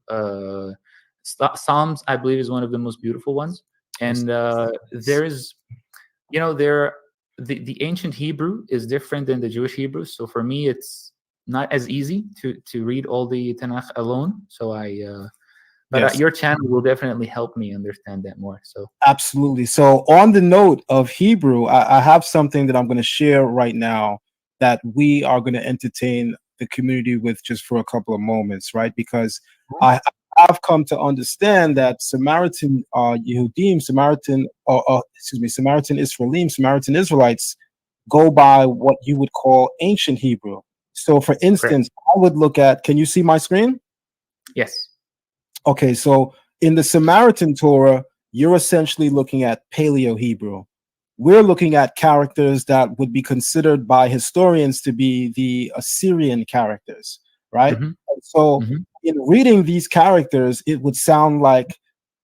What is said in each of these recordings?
Psalms, I believe, is one of the most beautiful ones. And there is, the ancient Hebrew is different than the Jewish Hebrew. So for me, it's not as easy to read all the Tanakh alone. So your channel will definitely help me understand that more. So absolutely. So on the note of Hebrew, I have something that I'm going to share right now that we are going to entertain the community with just for a couple of moments, right? Because I've come to understand that Samaritan Yehudim, Samaritan Israelim, Samaritan Israelites go by what you would call ancient Hebrew. So for instance, I would look at, can you see my screen? Yes. Okay, so in the Samaritan Torah, you're essentially looking at Paleo Hebrew. We're looking at characters that would be considered by historians to be the Assyrian characters, right? Mm-hmm. So in reading these characters, it would sound like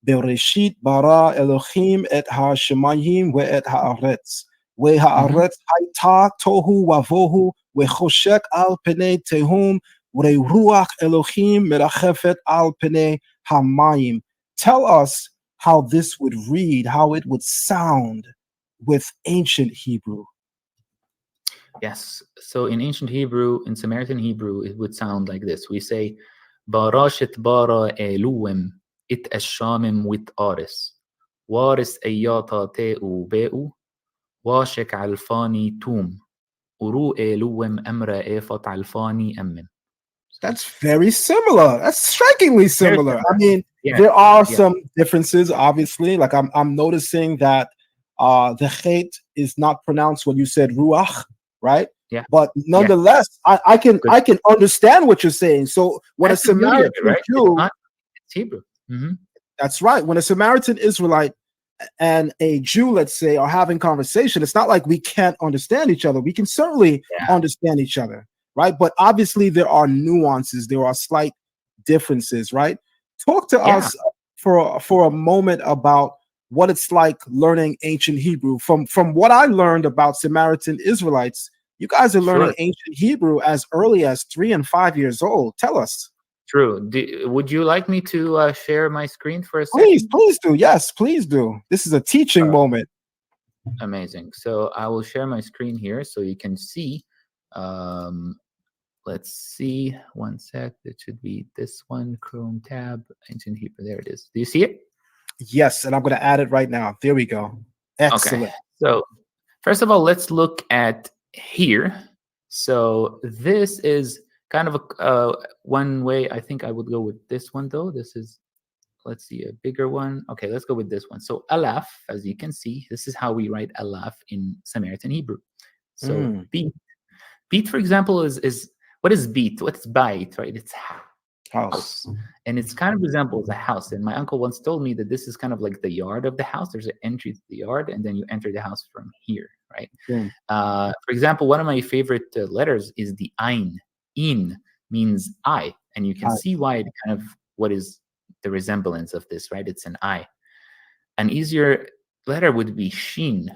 Bereshit bara Elohim et ha-shemayim ve et haaretz. Ve haaretz hayta tohu wavohu ve choshek al penei tehum ve ruach Elohim merachefet al penei hamayim. Tell us how this would read, how it would sound with ancient Hebrew. Yes. So in ancient Hebrew, in Samaritan Hebrew, it would sound like this. We say, Barashet bara eluim it ashamim with aris. Waris ayata te'u be'u. Washek alfani tum. Uru eluim amra efat alfani ammin. That's very similar. That's strikingly similar. I mean, there are some differences, obviously. Like I'm noticing that the chet is not pronounced when you said ruach, right? Yeah. But nonetheless, I can understand what you're saying. So when a Samaritan Jew, it's Hebrew. That's right. When a Samaritan Israelite and a Jew, let's say, are having conversation, it's not like we can't understand each other. We can certainly understand each other, right? But obviously there are nuances, there are slight differences, right? Talk to us for a moment about what it's like learning ancient Hebrew. From what I learned about Samaritan Israelites, you guys are learning ancient Hebrew as early as 3 and 5 years old. Tell us. True. Would you like me to share my screen for a second? Please do. Yes, please do. This is a teaching moment. Amazing. So I will share my screen here so you can see. Let's see. One sec. It should be this one. Chrome tab. Ancient Hebrew. There it is. Do you see it? Yes, and I'm going to add it right now. There we go. Excellent. Okay. So first of all, let's look at here. So this is kind of one way. I think I would go with this one, though. This is, let's see, a bigger one. Okay, let's go with this one. So alaf, as you can see, this is how we write alaf in Samaritan Hebrew. So beat, for example, is what is beat? What's bait, right? It's house. And it's kind of resembles a house. And my uncle once told me that this is kind of like the yard of the house. There's an entry to the yard, and then you enter the house from here, right? For example, one of my favorite letters is the ein. In means I, and you can see why it kind of, what is the resemblance of this, right? It's an I. An easier letter would be shin,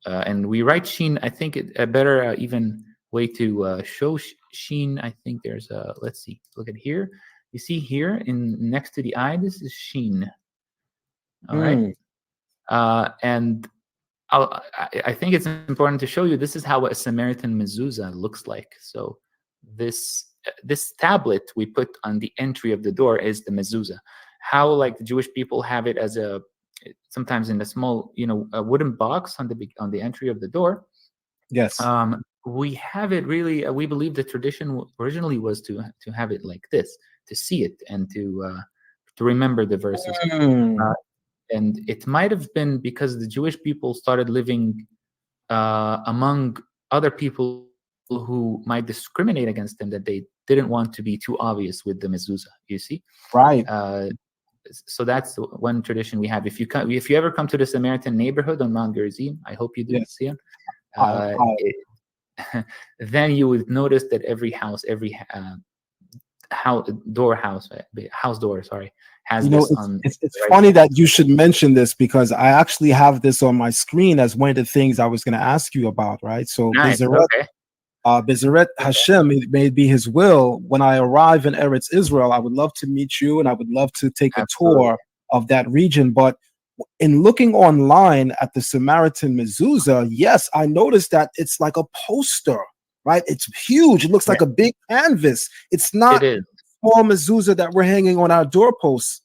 and we write shin. I think a better even way to show shin. I think there's a, let's see, look at here. You see here in next to the I, this is shin. All right, and I think it's important to show you this is how a Samaritan mezuzah looks like. So this tablet we put on the entry of the door is the mezuzah. How like the Jewish people have it as a, sometimes in a small, a wooden box on the entry of the door. Yes. We have it really. We believe the tradition originally was to have it like this, to see it and to remember the verses. And it might have been because the Jewish people started living among other people who might discriminate against them, that they didn't want to be too obvious with the mezuzah. You see, right? So that's one tradition we have. If you ever come to the Samaritan neighborhood on Mount Gerizim, I hope you do, see then you would notice that every house, every house door, has this on. It's funny that you should mention this, because I actually have this on my screen as one of the things I was going to ask you about, right? So nice. Bezeret Hashem, it may be His will. When I arrive in Eretz Israel, I would love to meet you, and I would love to take a Absolutely. tour of that region. But in looking online at the Samaritan mezuzah, yes, I noticed that it's like a poster, right? It's huge. It looks like a big canvas. It's not It is. small mezuzah that we're hanging on our doorposts,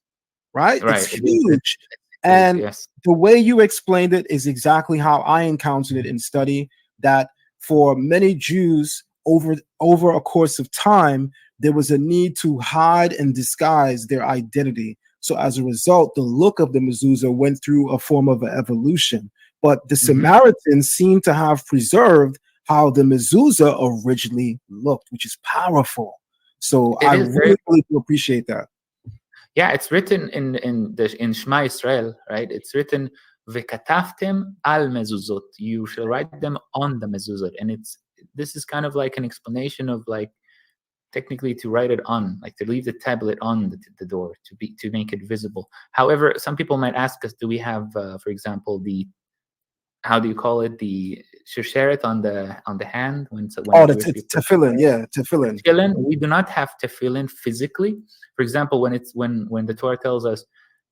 right? Right. It's huge. It is, And yes. the way you explained it is exactly how I encountered it in study, that for many Jews over a course of time, there was a need to hide and disguise their identity. So as a result, the look of the mezuzah went through a form of an evolution. But the Samaritans seem to have preserved how the mezuzah originally looked, which is powerful. So I really do appreciate that. Yeah, it's written in Shema Israel, right? It's written "Vekataftem al mezuzot." You shall write them on the mezuzot, and this is kind of like an explanation of like technically to write it on, like to leave the tablet on the door to make it visible. However, some people might ask us, do we have, for example, how do you call it, the shesheret on the hand when it's tefillin, tefillin. Tefillin. We do not have tefillin physically. For example, when the Torah tells us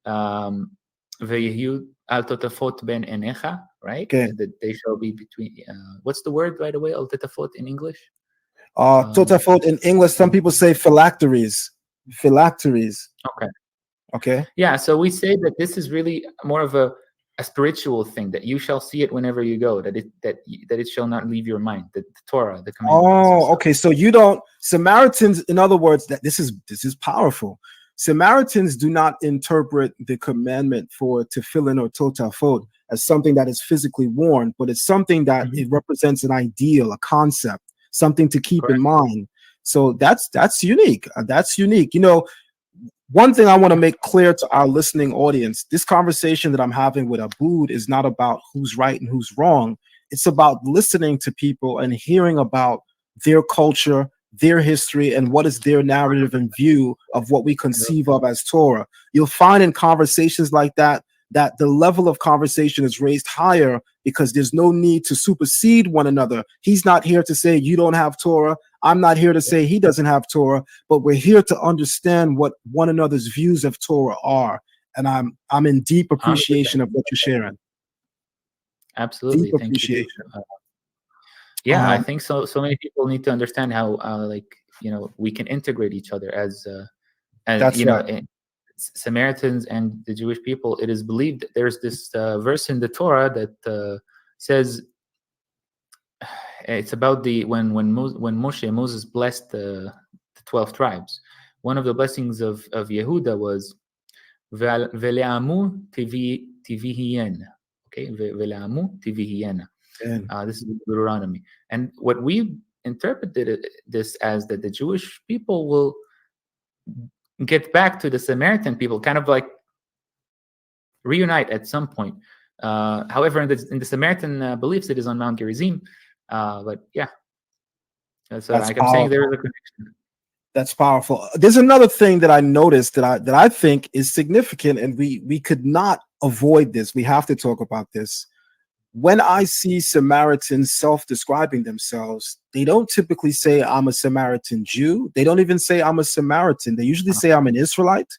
ve'yehu al totafot ben enecha, right? Okay. That they shall be between. What's the word right away? Al totafot in English. Totafot in English, some people say phylacteries. Phylacteries. Okay. Yeah, so we say that this is really more of a spiritual thing, that you shall see it whenever you go, that it shall not leave your mind, the Torah, the commandments. Oh, okay. So you don't, Samaritans, in other words, that this is powerful. Samaritans do not interpret the commandment for tefillin or totafot as something that is physically worn, but it's something that it represents an ideal, a concept, something to keep in mind. So that's unique. That's unique. You know, one thing I want to make clear to our listening audience, this conversation that I'm having with Abood is not about who's right and who's wrong. It's about listening to people and hearing about their culture, their history, and what is their narrative and view of what we conceive of as Torah. You'll find in conversations like that the level of conversation is raised higher because there's no need to supersede one another. He's not here to say you don't have Torah. I'm not here to say he doesn't have Torah, but we're here to understand what one another's views of Torah are. And I'm in deep appreciation of what you're sharing. Absolutely. Deep appreciation. Yeah, I think so. So many people need to understand how, we can integrate each other as Samaritans and the Jewish people. It is believed that there's this verse in the Torah that says it's about when Moses blessed the 12 tribes. One of the blessings of Yehuda was Vele'amu tivihiyena. Okay, Vele'amu tivihiyena. This is Deuteronomy, and what we interpreted this as that the Jewish people will get back to the Samaritan people, kind of like reunite at some point. However, in the Samaritan beliefs, it is on Mount Gerizim. But yeah, so like I'm saying, there is a connection. That's powerful. There's another thing that I noticed that I think is significant, and we could not avoid this. We have to talk about this. When I see Samaritans self-describing themselves, they don't typically say I'm a Samaritan Jew. They don't even say I'm a Samaritan. They usually say I'm an Israelite.